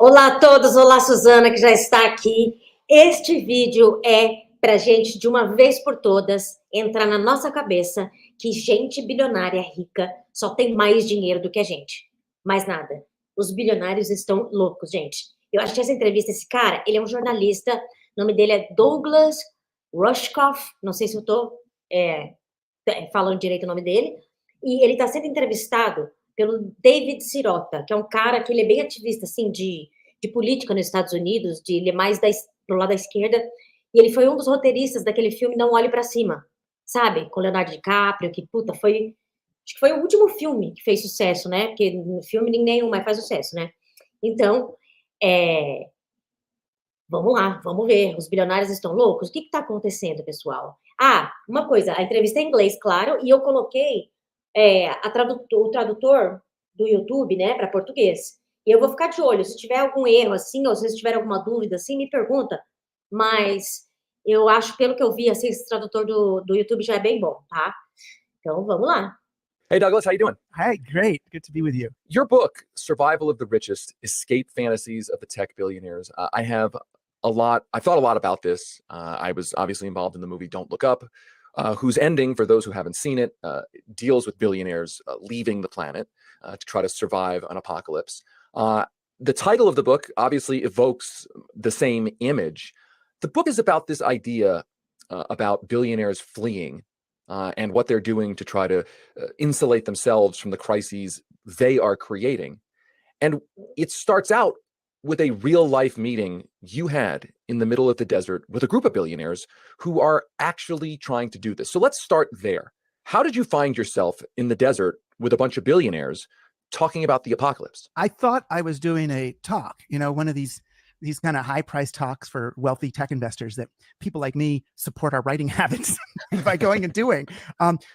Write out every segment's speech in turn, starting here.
Olá a todos, olá Suzana que já está aqui. Este vídeo é para gente de uma vez por todas entrar na nossa cabeça que gente bilionária rica só tem mais dinheiro do que a gente. Mais nada. Os bilionários estão loucos, gente. Eu achei essa entrevista, esse cara, ele é um jornalista, o nome dele é Douglas Rushkoff, não sei se eu estou falando direito o nome dele, e ele está sendo entrevistado pelo David Sirota, que é um cara que ele é bem ativista, assim, de política nos Estados Unidos, ele é mais pro lado da esquerda, e ele foi um dos roteiristas daquele filme Não Olhe Pra Cima, sabe? Com Leonardo DiCaprio, que, puta, acho que foi o último filme que fez sucesso, né? Porque no filme nenhum mais faz sucesso, né? Então, vamos lá, vamos ver. Os bilionários estão loucos? O que está acontecendo, pessoal? Ah, uma coisa, a entrevista é em inglês, claro, e eu coloquei o tradutor do YouTube, né, para português. E eu vou ficar de olho. Se tiver algum erro, assim, ou se vocês tiverem alguma dúvida, assim, me pergunta. Mas eu acho, pelo que eu vi, assim, esse tradutor do YouTube já é bem bom, tá? Então, vamos lá. Hey, Douglas, how you doing? Hi, great. Good to be with you. Your book, Survival of the Richest, Escape Fantasies of the Tech Billionaires. I've thought a lot about this. I was obviously involved in the movie Don't Look Up, whose ending, for those who haven't seen it, deals with billionaires leaving the planet to try to survive an apocalypse. The title of the book obviously evokes the same image. The book is about this idea about billionaires fleeing and what they're doing to try to insulate themselves from the crises they are creating. And it starts out with a real life meeting you had in the middle of the desert with a group of billionaires who are actually trying to do this. So let's start there. How did you find yourself in the desert with a bunch of billionaires talking about the apocalypse? I thought I was doing a talk, one of these kind of high price talks for wealthy tech investors that people like me support our writing habits by going and doing.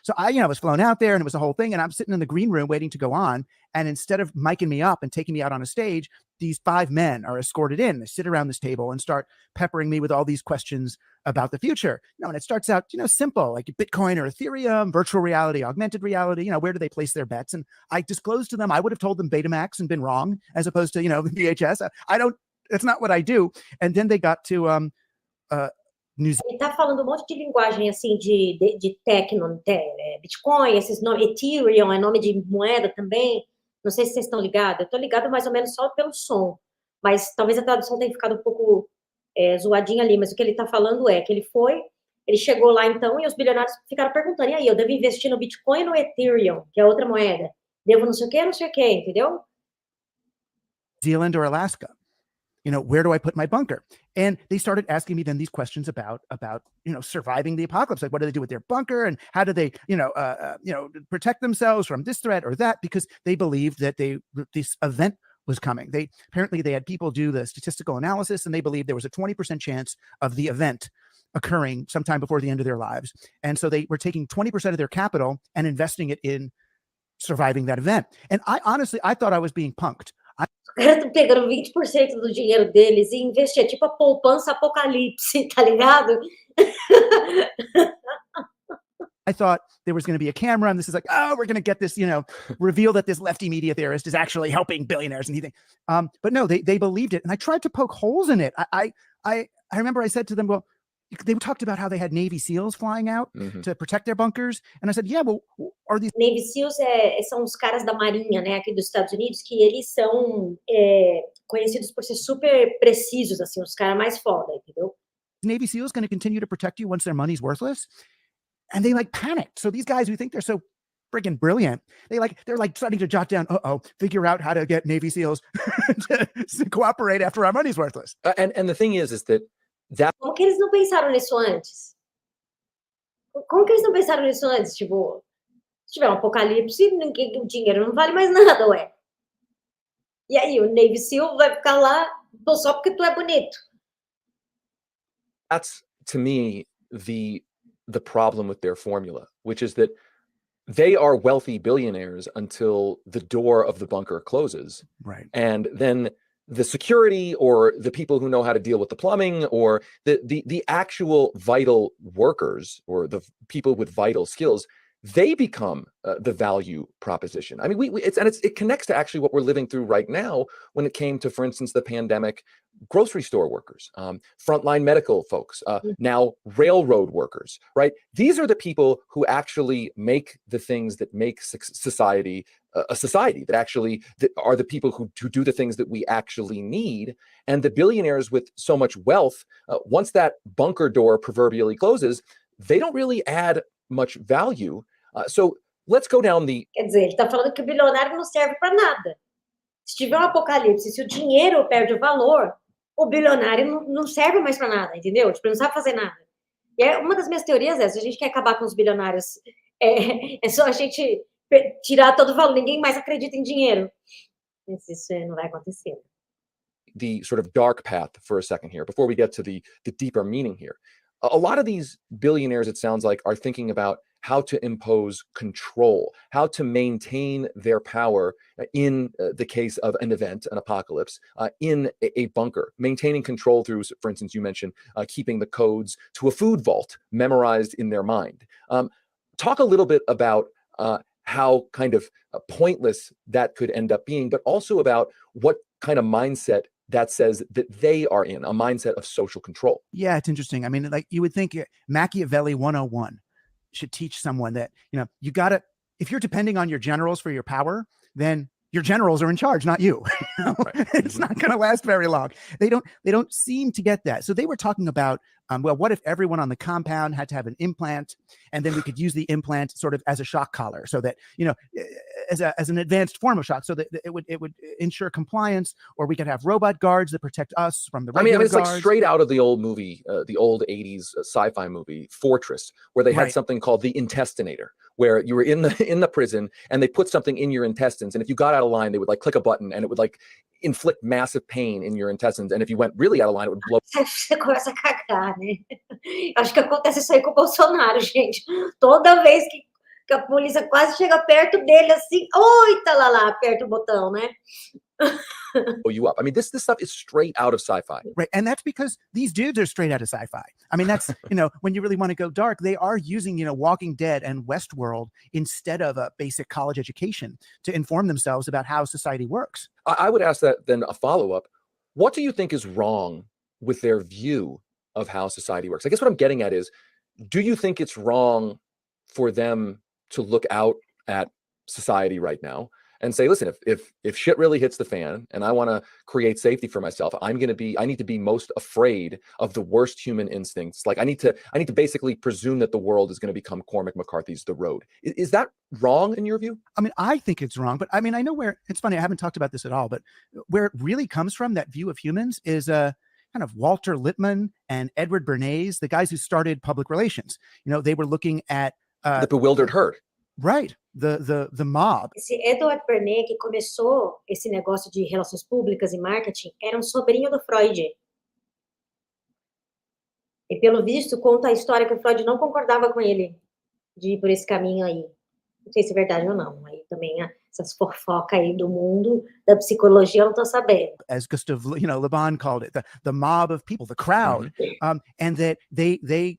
So I was flown out there and it was a whole thing. And I'm sitting in the green room waiting to go on. And instead of miking me up and taking me out on a stage, these 5 men are escorted in. They sit around this table and start peppering me with all these questions about the future. And it starts out, simple, like Bitcoin or Ethereum, virtual reality, augmented reality, where do they place their bets? And I disclosed to them, I would have told them Betamax and been wrong, as opposed to, VHS. That's not what I do. And then they got to Ele tá falando um monte de linguagem, assim, de Bitcoin, esses nomes, Ethereum é nome de moeda também. Não sei se vocês estão ligados. Eu tô ligado mais ou menos só pelo som. Mas talvez a tradução tenha ficado um pouco zoadinha ali. Mas o que ele tá falando é que ele chegou lá então e os bilionários ficaram perguntando, e aí, eu devo investir no Bitcoin ou no Ethereum, que é outra moeda? Devo não sei o que, entendeu? Zealand or Alaska. Where do I put my bunker? And they started asking me then these questions about surviving the apocalypse. Like, what do they do with their bunker? And how do they, protect themselves from this threat or that? Because they believed that this event was coming. Apparently they had people do the statistical analysis and they believed there was a 20% chance of the event occurring sometime before the end of their lives. And so they were taking 20% of their capital and investing it in surviving that event. And I thought I was being punked. Os caras estão pegando 20% do dinheiro deles e investir, tipo a poupança apocalipse, tá ligado? I thought there was going to be a camera and this is like, oh, we're going to get this, reveal that this lefty media theorist is actually helping billionaires and he thinks, but no, they believed it. And I tried to poke holes in it. I remember I said to them, well, they talked about how they had Navy SEALs flying out to protect their bunkers. And I said, yeah, well, are these... Navy SEALs são os caras da Marinha, né, aqui dos Estados Unidos, que eles são conhecidos por ser super precisos, assim, os caras mais foda, entendeu? Navy SEALs going to continue to protect you once their money's worthless? And they panicked. So these guys who think they're so friggin' brilliant, they're starting to jot down, figure out how to get Navy SEALs to cooperate after our money's worthless. And the thing is that Como que eles não pensaram nisso antes? Como que eles não pensaram nisso antes? Tipo, se tiver um apocalipse, o dinheiro não vale mais nada, ué. E aí, o Navy SEAL vai ficar lá só porque tu é bonito. That's, to me, the problem with their formula, which is that they are wealthy billionaires until the door of the bunker closes. Right. And then the security or the people who know how to deal with the plumbing or the actual vital workers or the people with vital skills, they become the value proposition. I mean, it connects to actually what we're living through right now when it came to, for instance, the pandemic, grocery store workers, frontline medical folks, now railroad workers, right? These are the people who actually make the things that make society a society, that actually are the people who do the things that we actually need. And the billionaires with so much wealth, once that bunker door proverbially closes, they don't really add much value. So let's go down the... Quer dizer, ele está falando que o bilionário não serve para nada. Se tiver um apocalipse, se o dinheiro perde o valor, o bilionário não serve mais para nada, entendeu? Tipo, ele não sabe fazer nada. E é uma das minhas teorias é, se a gente quer acabar com os bilionários, é só a gente tirar todo o valor, ninguém mais acredita em dinheiro. Mas isso não vai acontecer. The sort of dark path for a second here, before we get to the deeper meaning here. A lot of these billionaires, it sounds like, are thinking about how to impose control, how to maintain their power in the case of an event, an apocalypse, in a bunker, maintaining control through, for instance, you mentioned keeping the codes to a food vault memorized in their mind. Talk a little bit about how kind of pointless that could end up being, but also about what kind of mindset that says that they are in, a mindset of social control. Yeah, it's interesting. I mean, like you would think Machiavelli 101 should teach someone that, you got to, if you're depending on your generals for your power, then your generals are in charge, not you. Right. It's not going to last very long. They don't seem to get that. So they were talking about, well, what if everyone on the compound had to have an implant, and then we could use the implant sort of as a shock collar, so that, as an advanced form of shock, so that it would ensure compliance, or we could have robot guards that protect us from the regular it's guards. Like straight out of the old movie, the old 80s sci-fi movie, Fortress, where they had something called the intestinator, where you were in the prison and they put something in your intestines, and if you got out of line, they would like click a button and it would like inflict massive pain in your intestines, and if you went really out of line, it would blow. Você começa a cagar, né? Acho que acontece isso aí com o Bolsonaro, gente. Toda vez que a polícia quase chega perto dele, assim, oi, tá lá, aperta o botão, né? You up. I mean, this stuff is straight out of sci-fi. Right. And that's because these dudes are straight out of sci-fi. I mean, that's, when you really want to go dark, they are using, Walking Dead and Westworld instead of a basic college education to inform themselves about how society works. I would ask that then a follow-up. What do you think is wrong with their view of how society works? I guess what I'm getting at is, do you think it's wrong for them to look out at society right now and say, listen, if shit really hits the fan and I want to create safety for myself, I need to be most afraid of the worst human instincts. Like I need to basically presume that the world is going to become Cormac McCarthy's The Road. Is that wrong in your view? I mean, I think it's wrong, but I mean, I know where it's funny. I haven't talked about this at all, but where it really comes from, that view of humans, is kind of Walter Lippmann and Edward Bernays, the guys who started public relations. They were looking at the bewildered herd. Right. The mob. Esse Edward Bernays, que começou esse negócio de relações públicas e marketing, era um sobrinho do Freud. E pelo visto, conta a história que o Freud não concordava com ele de ir por esse caminho aí. Não sei se é verdade ou não. Aí também essas fofocas aí do mundo da psicologia eu não tô sabendo. As Gustav, Le Bon called it, the mob of people, the crowd, and that they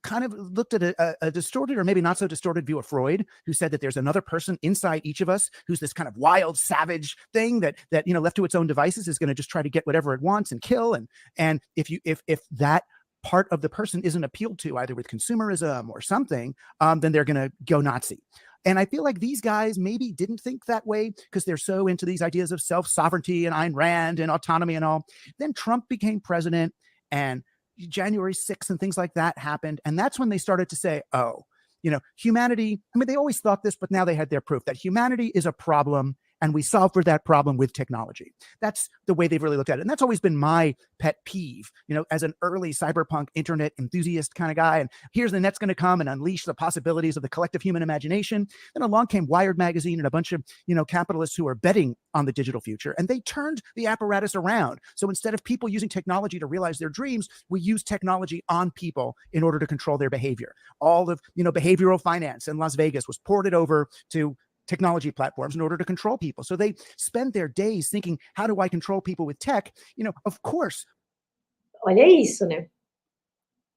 kind of looked at a distorted, or maybe not so distorted, view of Freud, who said that there's another person inside each of us who's this kind of wild, savage thing that left to its own devices is going to just try to get whatever it wants and kill. And if that part of the person isn't appealed to, either with consumerism or something, then they're going to go Nazi. And I feel like these guys maybe didn't think that way because they're so into these ideas of self-sovereignty and Ayn Rand and autonomy and all. Then Trump became president, and January 6th and things like that happened. And that's when they started to say, oh, humanity, I mean, they always thought this, but now they had their proof that humanity is a problem, and we solve for that problem with technology. That's the way they've really looked at it. And that's always been my pet peeve, as an early cyberpunk internet enthusiast kind of guy. And here's the net's going to come and unleash the possibilities of the collective human imagination. Then along came Wired magazine and a bunch of, capitalists who are betting on the digital future. And they turned the apparatus around. So instead of people using technology to realize their dreams, we use technology on people in order to control their behavior. All of, behavioral finance in Las Vegas was ported over to technology platforms in order to control people. So they spend their days thinking, how do I control people with tech? Of course. Olha isso, né?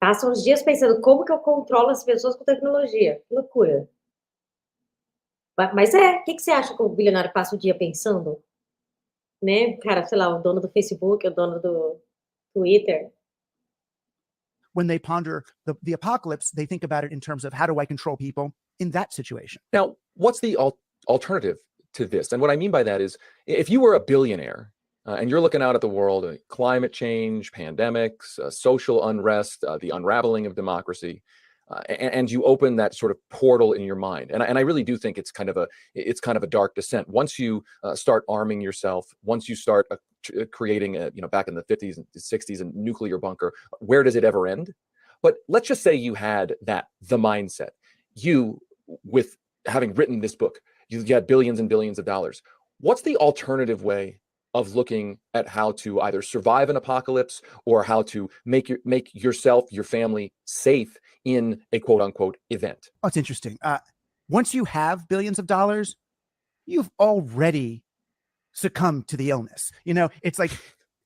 Passam os dias pensando, como que eu controlo as pessoas com tecnologia? Que loucura. Mas o que você acha que o bilionário passa o dia pensando? Né? Cara, sei lá, o dono do Facebook, o dono do Twitter. When they ponder the apocalypse, they think about it in terms of how do I control people in that situation. Now, what's the alternative to this? And what I mean by that is, if you were a billionaire and you're looking out at the world, climate change, pandemics, social unrest, the unraveling of democracy, and you open that sort of portal in your mind, and I really do think it's kind of a dark descent. Once you start arming yourself, once you start creating, back in the 50s and 60s, a nuclear bunker, where does it ever end? But let's just say you had the mindset, you, with having written this book, you had billions and billions of dollars. What's the alternative way of looking at how to either survive an apocalypse or how to make yourself, your family safe in a quote unquote event? Oh, it's interesting. Once you have billions of dollars, you've already succumbed to the illness. It's like,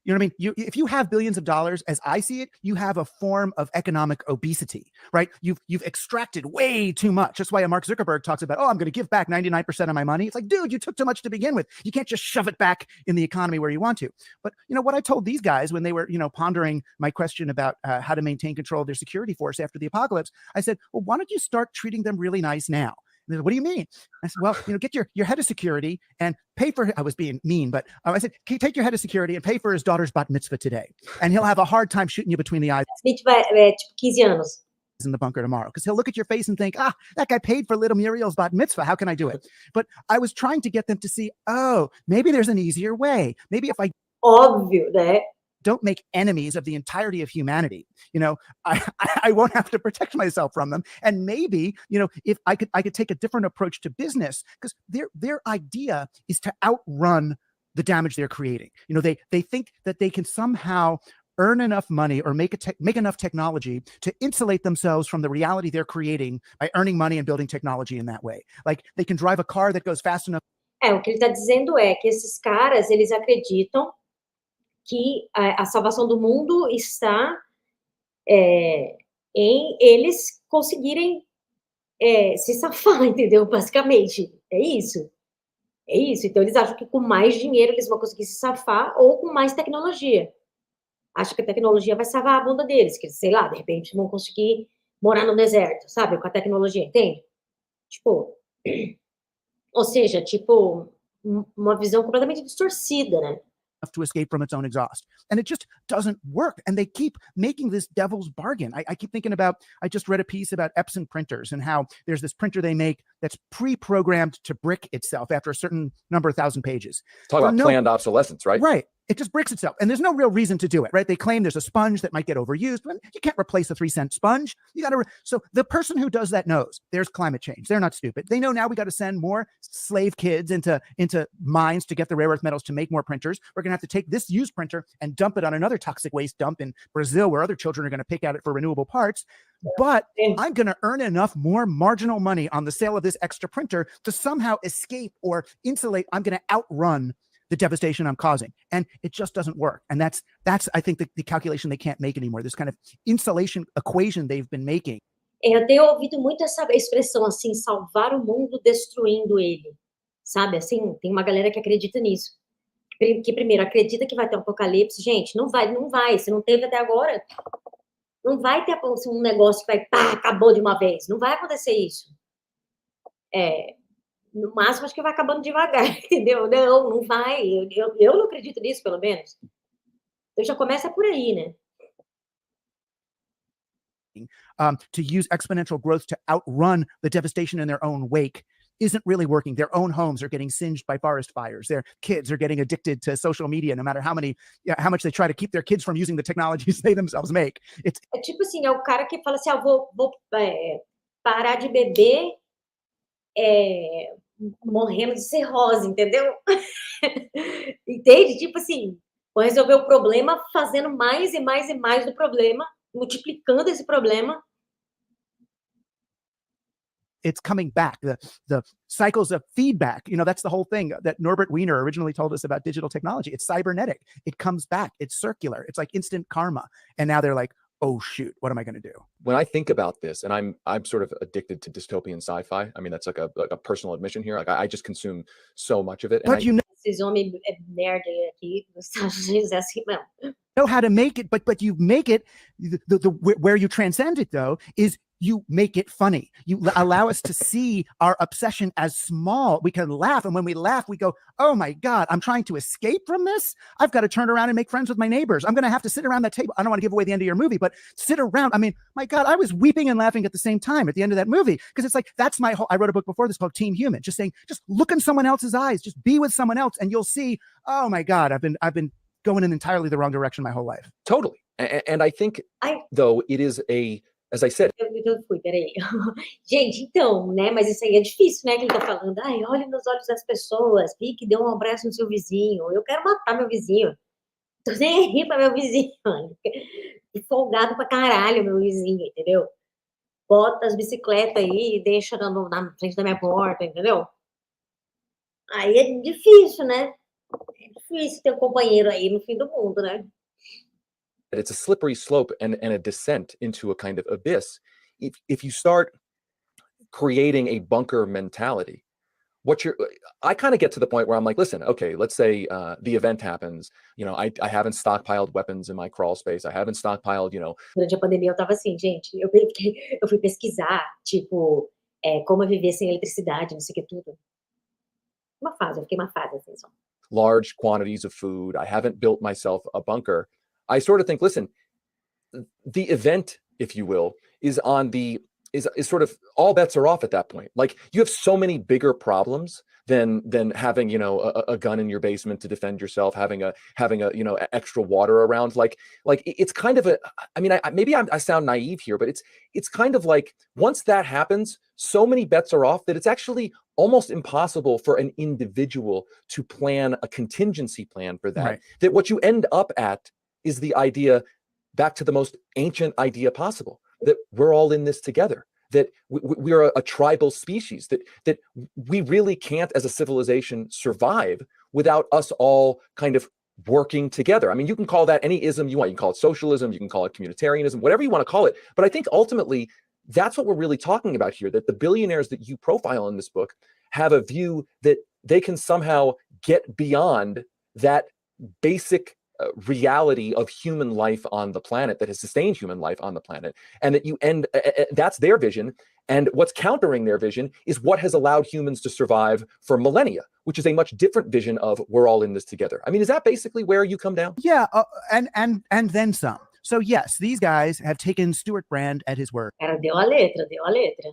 you know what I mean? If you have billions of dollars, as I see it, you have a form of economic obesity, right? You've extracted way too much. That's why Mark Zuckerberg talks about, I'm going to give back 99% of my money. It's like, dude, you took too much to begin with. You can't just shove it back in the economy where you want to. But what I told these guys when they were, pondering my question about how to maintain control of their security force after the apocalypse, I said, well, why don't you start treating them really nice now? And they said, what do you mean? I said, well, get your head of security and pay for, I was being mean, but I said, take your head of security and pay for his daughter's bat mitzvah today. And he'll have a hard time shooting you between the eyes Tipo 15 anos. in the bunker tomorrow, because he'll look at your face and think, that guy paid for little Muriel's bat mitzvah. How can I do it? But I was trying to get them to see, maybe there's an easier way. Maybe if I Óbvio, né? don't make enemies of the entirety of humanity, I won't have to protect myself from them. And maybe, if I could take a different approach to business, because their idea is to outrun the damage they're creating. They think that they can somehow earn enough money or make enough technology to insulate themselves from the reality they're creating by earning money and building technology in that way. Like they can drive a car that goes fast enough. O que ele está dizendo é que esses caras, eles acreditam que a salvação do mundo está em eles conseguirem se safar, entendeu? Basicamente, é isso. É isso. Então, eles acham que com mais dinheiro eles vão conseguir se safar ou com mais tecnologia. Acho que a tecnologia vai salvar a bunda deles, que, sei lá, de repente vão conseguir morar no deserto, sabe? Com a tecnologia, entende? Tipo, ou seja, tipo, uma visão completamente distorcida, né? To escape from its own exhaust. And it just doesn't work. And they keep making this devil's bargain. I keep thinking about, I just read a piece about Epson printers and how there's this printer they make that's pre-programmed to brick itself after a certain number of thousand pages. Talk about planned obsolescence, right? Right. It just bricks itself. And there's no real reason to do it, right? They claim there's a sponge that might get overused, but you can't replace a 3-cent sponge. You got to, so the person who does that knows there's climate change. They're not stupid. They know now we got to send more slave kids into mines to get the rare earth metals to make more printers. We're going to have to take this used printer and dump it on another toxic waste dump in Brazil where other children are going to pick at it for renewable parts. But I'm going to earn enough more marginal money on the sale of this extra printer to somehow escape or insulate. I'm going to outrun the devastation I'm causing. And it just doesn't work. And that's I think, the calculation they can't make anymore. This kind of insulation equation they've been making. Eu tenho ouvido muito essa expressão, assim, salvar o mundo destruindo ele. Sabe, assim, tem uma galera que acredita nisso. Que primeiro, acredita que vai ter um apocalipse. Gente, não vai. Se não teve até agora, não vai ter um negócio que vai, acabou de uma vez. Não vai acontecer isso. No máximo, acho que vai acabando devagar, entendeu? Não vai. Eu não acredito nisso, pelo menos. Então já começa por aí, né? To use exponential growth to outrun the devastation in their own wake isn't really working. Their own homes are getting singed by forest fires. Their kids are getting addicted to social media, no matter how much they try to keep their kids from using the technologies they themselves make. É tipo assim, é o cara que fala assim, vou parar de beber morrendo de cirrose, entendeu? Entende? Tipo assim, vou resolver o problema fazendo mais e mais e mais do problema, multiplicando esse problema. It's coming back. The cycles of feedback, that's the whole thing that Norbert Wiener originally told us about digital technology. It's cybernetic. It comes back. It's circular. It's like instant karma. And now they're like, oh shoot, what am I going to do? When I think about this, and I'm sort of addicted to dystopian sci-fi. I mean, that's like a personal admission here. Like I just consume so much of it. And But you Esses homens nerd aqui dos Estados Unidos é assim mesmo. know how to make it, but you make it where you transcend it though is you make it funny. You allow us to see our obsession as small. We can laugh, and when we laugh, we go, "Oh my God, I'm trying to escape from this. I've got to turn around and make friends with my neighbors. I'm going to have to sit around that table." I don't want to give away the end of your movie, but sit around. I mean, my God, I was weeping and laughing at the same time at the end of that movie because it's like that's my whole. I wrote a book before this called Team Human, just saying, just look in someone else's eyes, just be with someone else, and you'll see. Oh my God, I've been going in entirely the wrong direction my whole life. Totally. And I think, though, it is as I said. Eu fui, peraí. Gente, então, né? Mas isso aí é difícil, né? Que ele tá falando. Ai, olha nos olhos das pessoas. Rick, dê um abraço no seu vizinho. Eu quero matar meu vizinho. Tô nem aí pra meu vizinho. Folgado pra caralho, meu vizinho, entendeu? Bota as bicicletas aí e deixa na frente da minha porta, entendeu? Aí é difícil, né? É difícil ter um companheiro aí no fim do mundo, né? It's a slippery slope and a descent into a kind of abyss. If you start creating a bunker mentality, I kind of get to the point where I'm like, listen, okay, let's say the event happens. You know, I haven't stockpiled weapons in my crawl space. I haven't stockpiled, you know. Durante a pandemia eu tava assim, gente, eu fui pesquisar, tipo, como eu viver sem eletricidade, não sei o que tudo. Eu fiquei uma fase assim só. Large quantities of food. I haven't built myself a bunker. I sort of think, listen, the event, if you will, is sort of all bets are off at that point. Like you have so many bigger problems than having, you know, a gun in your basement to defend yourself, having a you know, extra water around. Like it's kind of I mean, maybe I sound naive here, but it's kind of like once that happens, so many bets are off that it's actually almost impossible for an individual to plan a contingency plan for that. Right. That what you end up at is the idea, back to the most ancient idea possible, that we're all in this together, that we are a tribal species, that we really can't as a civilization survive without us all kind of working together. I mean, you can call that any ism you want. You can call it socialism, you can call it communitarianism, whatever you want to call it. But I think ultimately that's what we're really talking about here, that the billionaires that you profile in this book have a view that they can somehow get beyond that basic reality of human life on the planet that has sustained human life on the planet, and that that's their vision. And what's countering their vision is what has allowed humans to survive for millennia, which is a much different vision of we're all in this together. I mean, is that basically where you come down? Yeah, and then some. So yes, these guys have taken Stuart Brand at his word. Cara, deu a letra, deu a letra.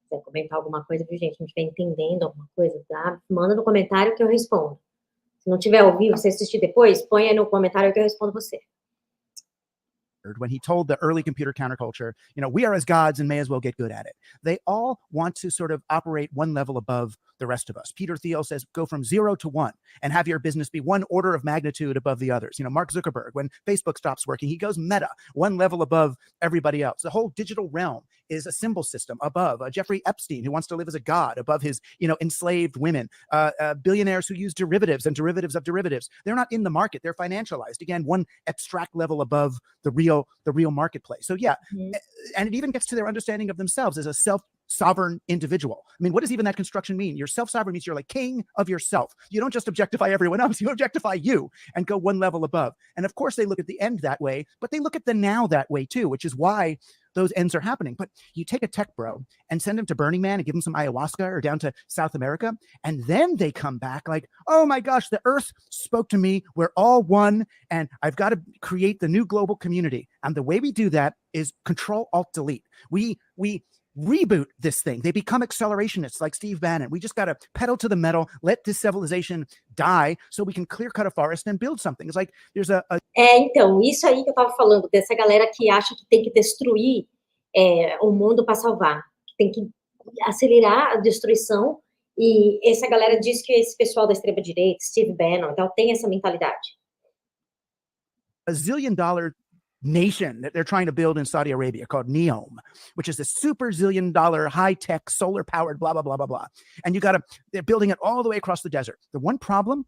Se quiser comentar alguma coisa, viu, gente? Se não estiver entendendo alguma coisa, tá? Manda no comentário que eu respondo. Se não tiver ao vivo, você assistir depois, põe aí no comentário que eu respondo você. When he told the early computer counterculture, you know, we are as gods and may as well get good at it. They all want to sort of operate one level above the rest of us. Peter Thiel says, go from 0 to 1 and have your business be one order of magnitude above the others. You know, Mark Zuckerberg, when Facebook stops working, he goes meta, one level above everybody else. The whole digital realm is a symbol system above Jeffrey Epstein, who wants to live as a god above his, you know, enslaved women, billionaires who use derivatives and derivatives of derivatives. They're not in the market. They're financialized. Again, one abstract level above the real marketplace. So yeah, and it even gets to their understanding of themselves as a self-sovereign individual. I mean, what does even that construction mean? You're self-sovereign means you're like king of yourself. You don't just objectify everyone else, you objectify you and go one level above. And of course they look at the end that way, but they look at the now that way too, which is why those ends are happening. But you take a tech bro and send him to Burning Man and give him some ayahuasca or down to South America, and then they come back like, oh my gosh, the earth spoke to me. We're all one, and I've got to create the new global community. And the way we do that is Control Alt Delete. We reboot this thing. They become accelerationists like Steve Bannon. We just got to pedal to the metal, let this civilization die so we can clear cut a forest and build something. It's like there's então, isso aí que eu tava falando, dessa galera que acha que tem que destruir o mundo para salvar, que tem que acelerar a destruição, e essa galera diz que esse pessoal da extrema-direita, Steve Bannon, então tem essa mentalidade. a $1 zillion nation that they're trying to build in Saudi Arabia called Neom, which is a super $1 zillion high-tech solar powered blah, blah, blah, blah, blah. And they're building it all the way across the desert. The one problem,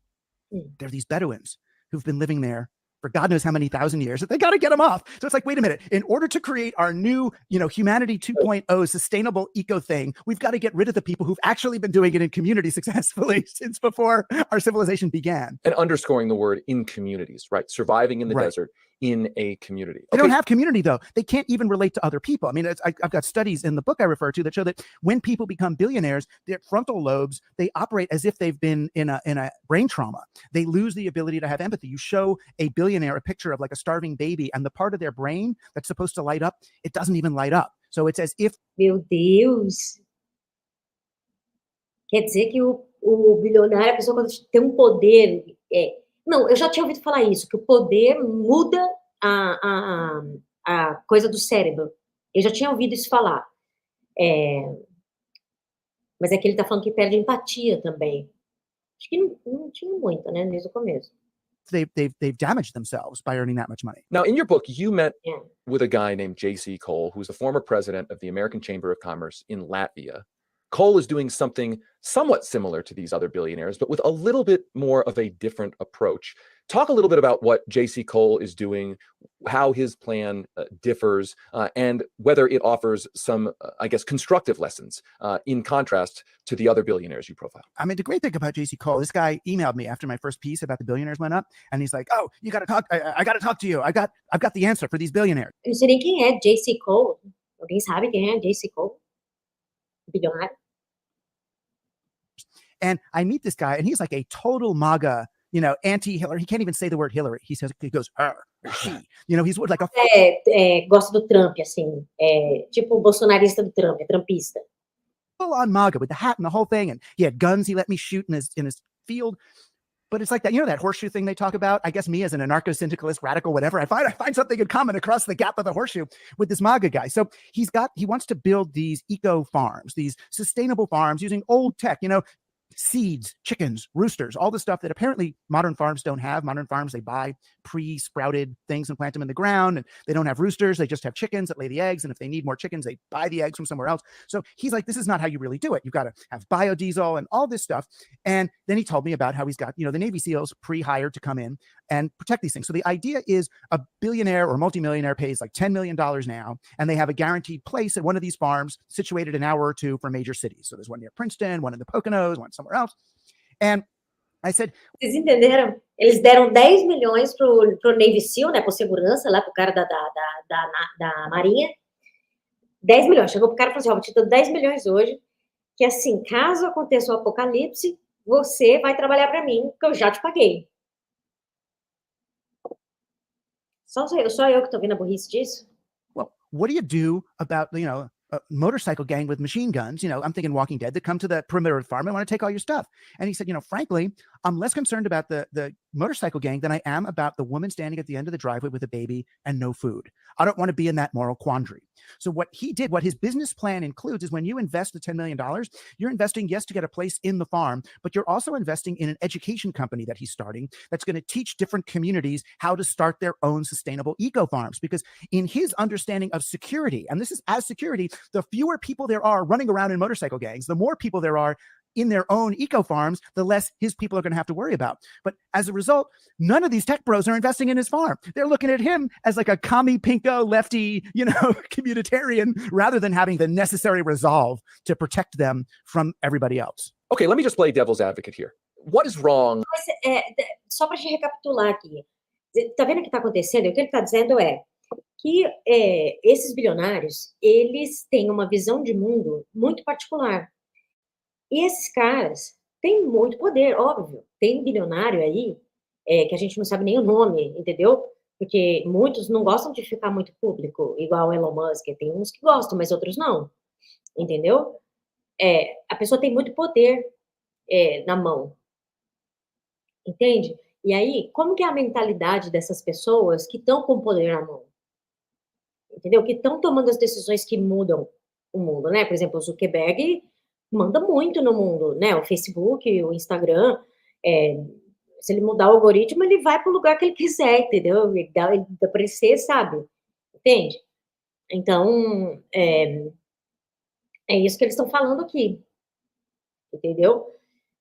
there are these Bedouins who've been living there for God knows how many thousand years, that they got to get them off. So it's like, wait a minute, in order to create our new, humanity 2.0 sustainable eco thing, we've got to get rid of the people who've actually been doing it in community successfully since before our civilization began. And underscoring the word in communities, right? Surviving in the desert in a community. They don't have community, though. They can't even relate to other people. I mean, I've got studies in the book I refer to that show that when people become billionaires, their frontal lobes, they operate as if they've been in a brain trauma. They lose the ability to have empathy. You show a billionaire a picture of like a starving baby, and the part of their brain that's supposed to light up, it doesn't even light up. So it's as if... Meu Deus! Quer dizer que o bilionário, a pessoa quando tem um poder... Não, eu já tinha ouvido falar isso, que o poder muda a coisa do cérebro. Eu já tinha ouvido isso falar. Mas é que ele tá falando que perde empatia também. Acho que não tinha muita, né, desde o começo. They've damaged themselves by earning that much money. Now, in your book, you met with a guy named J.C. Cole, who's the former president of the American Chamber of Commerce in Latvia. Cole is doing something somewhat similar to these other billionaires, but with a little bit more of a different approach. Talk a little bit about what J.C. Cole is doing, how his plan differs, and whether it offers some, I guess, constructive lessons in contrast to the other billionaires you profile. I mean, the great thing about J.C. Cole, this guy emailed me after my first piece about the billionaires went up, and he's like, "Oh, you got to talk. I got to talk to you. I've got the answer for these billionaires." Eu não sei nem quem é J.C. Cole. Alguém sabe quem é J.C. Cole? Bilionário. And I meet this guy, and he's like a total MAGA, anti-Hillary. He can't even say the word Hillary. He goes, her, or she. He's like a... Gosta do Trump, assim. Tipo o bolsonarista do Trump, trumpista. Full-on MAGA with the hat and the whole thing. And he had guns he let me shoot in his field. But it's like that, that horseshoe thing they talk about. I guess me as an anarcho-syndicalist, radical, whatever, I find something in common across the gap of the horseshoe with this MAGA guy. So he wants to build these eco farms, these sustainable farms using old tech, seeds, chickens, roosters, all the stuff that apparently modern farms don't have. Modern farms, they buy pre-sprouted things and plant them in the ground, and they don't have roosters. They just have chickens that lay the eggs. And if they need more chickens, they buy the eggs from somewhere else. So he's like, this is not how you really do it. You've got to have biodiesel and all this stuff. And then he told me about how he's got, the Navy SEALs pre-hired to come in and protect these things. So the idea is a billionaire or multimillionaire pays like $10 million now, and they have a guaranteed place at one of these farms situated an hour or two from major cities. So there's one near Princeton, one in the Poconos, one somewhere else. And I said... Vocês entenderam? Eles deram 10 milhões pro Navy SEAL, né, por segurança, lá pro cara da Marinha. 10 milhões. Chegou pro cara e falou assim, vou te dar 10 milhões hoje, que assim, caso aconteça o apocalipse, você vai trabalhar para mim, que eu já te paguei. Só eu que tô vendo a burrice disso? Well, what do you do about, a motorcycle gang with machine guns, I'm thinking Walking Dead, that come to the perimeter of the farm and want to take all your stuff? And he said, frankly, I'm less concerned about the motorcycle gang than I am about the woman standing at the end of the driveway with a baby and no food. I don't want to be in that moral quandary. So what his business plan includes is when you invest the $10 million, you're investing, yes, to get a place in the farm, but you're also investing in an education company that he's starting that's going to teach different communities how to start their own sustainable eco farms. Because in his understanding of security, and this is as security, the fewer people there are running around in motorcycle gangs, the more people there are in their own eco farms, the less his people are going to have to worry about. But as a result, none of these tech bros are investing in his farm. They're looking at him as like a commie pinko lefty, communitarian, rather than having the necessary resolve to protect them from everybody else. Okay, let me just play devil's advocate here. What is wrong? Mas, só para te recapitular aqui. Tá vendo o que está acontecendo? O que ele está dizendo é que esses bilionários, eles têm uma visão de mundo muito particular. E esses caras têm muito poder, óbvio. Tem bilionário aí que a gente não sabe nem o nome, entendeu? Porque muitos não gostam de ficar muito público, igual o Elon Musk. Tem uns que gostam, mas outros não, entendeu? A pessoa tem muito poder na mão, entende? E aí, como que é a mentalidade dessas pessoas que estão com poder na mão? Entendeu? Que estão tomando as decisões que mudam o mundo, né? Por exemplo, o Zuckerberg manda muito no mundo, né? O Facebook, o Instagram, se ele mudar o algoritmo, ele vai para o lugar que ele quiser, entendeu? Ele dá para ele ser, sabe? Entende? Então, é isso que eles estão falando aqui, entendeu?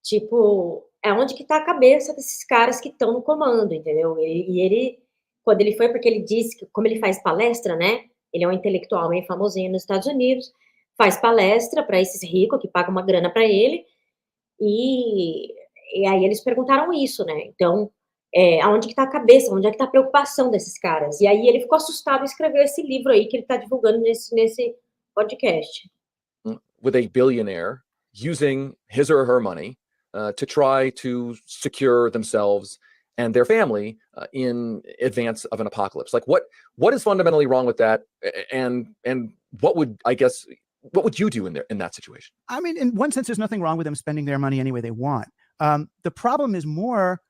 Tipo, onde que está a cabeça desses caras que estão no comando, entendeu? E ele quando ele foi, porque ele disse que, como ele faz palestra, né? Ele é um intelectual meio famosinho nos Estados Unidos, faz palestra para esses ricos que pagam uma grana para ele, e aí eles perguntaram isso, né? Então, aonde que está a cabeça, onde é que está a preocupação desses caras? E aí ele ficou assustado e escreveu esse livro aí que ele está divulgando nesse podcast. With a billionaire using his or her money to try to secure themselves and their family in advance of an apocalypse. Like what is fundamentally wrong with that? And what would you do in that situation? I mean, in one sense, there's nothing wrong with them spending their money any way they want. The problem is more,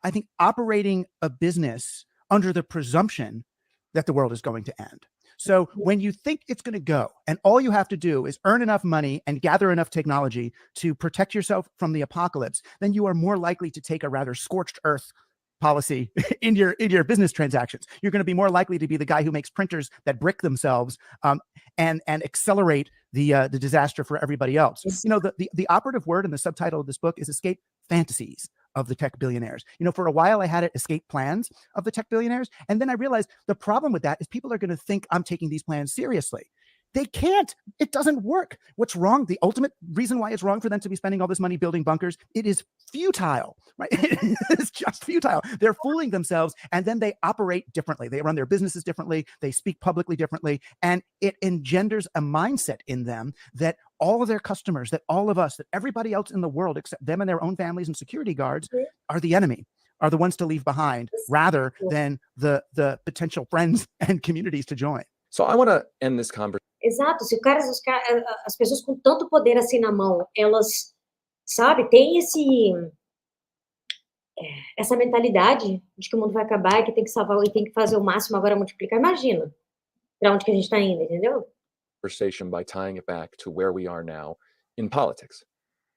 I think, operating a business under the presumption that the world is going to end. So when you think it's going to go and all you have to do is earn enough money and gather enough technology to protect yourself from the apocalypse, then you are more likely to take a rather scorched earth policy in your business transactions. You're going to be more likely to be the guy who makes printers that brick themselves and accelerate the disaster for everybody else. You know, the operative word in the subtitle of this book is escape fantasies of the tech billionaires. You know, for a while I had it escape plans of the tech billionaires. And then I realized the problem with that is people are going to think I'm taking these plans seriously. They can't. It doesn't work. What's wrong? The ultimate reason why it's wrong for them to be spending all this money building bunkers, it is futile, right? It's just futile. They're fooling themselves, and then they operate differently. They run their businesses differently. They speak publicly differently, and it engenders a mindset in them that all of their customers, that all of us, that everybody else in the world, except them and their own families and security guards, are the enemy, are the ones to leave behind, rather than the potential friends and communities to join. So I want to end this conversation. Exato, se as pessoas com tanto poder assim na mão, elas, sabe, tem essa mentalidade de que o mundo vai acabar e que tem que salvar e tem que fazer o máximo agora multiplicar. Imagina para onde que a gente está indo, entendeu? Conversation by tying it back to where we are now in politics.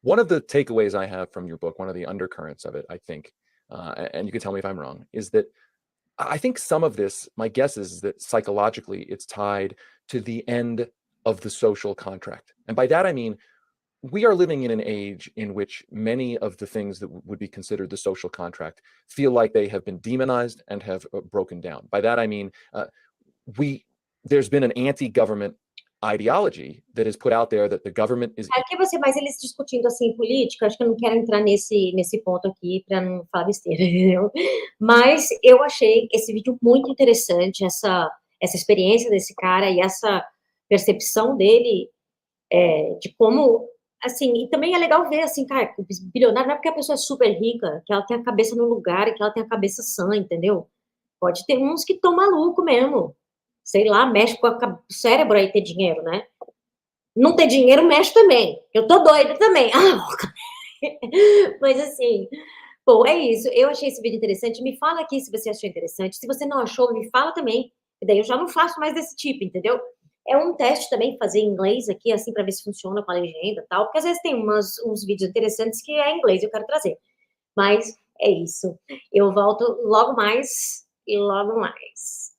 One of the takeaways I have from your book, one of the undercurrents of it, I think, and you can tell me if I'm wrong, is that I think some of this, my guess is that psychologically it's tied to the end of the social contract. And by that, I mean, we are living in an age in which many of the things that would be considered the social contract feel like they have been demonized and have broken down. By that, I mean, there's been an anti-government ideology that is put out there that the government is... Aqui você mais eles discutindo assim política, acho que eu não quero entrar nesse ponto aqui para não falar besteira, entendeu? Mas eu achei esse vídeo muito interessante, essa experiência desse cara e essa percepção dele de como, assim, e também é legal ver, assim, cara, o bilionário não é porque a pessoa é super rica, que ela tem a cabeça no lugar e que ela tem a cabeça sã, entendeu? Pode ter uns que estão malucos mesmo, sei lá, mexe com o cérebro aí ter dinheiro, né? Não ter dinheiro mexe também, eu tô doida também, mas assim, bom, é isso, eu achei esse vídeo interessante, me fala aqui se você achou interessante, se você não achou, me fala também, e daí eu já não faço mais desse tipo, entendeu? É um teste também fazer em inglês aqui, assim, para ver se funciona com a legenda e tal, porque às vezes tem uns vídeos interessantes que é em inglês, eu quero trazer. Mas é isso. Eu volto logo mais e logo mais.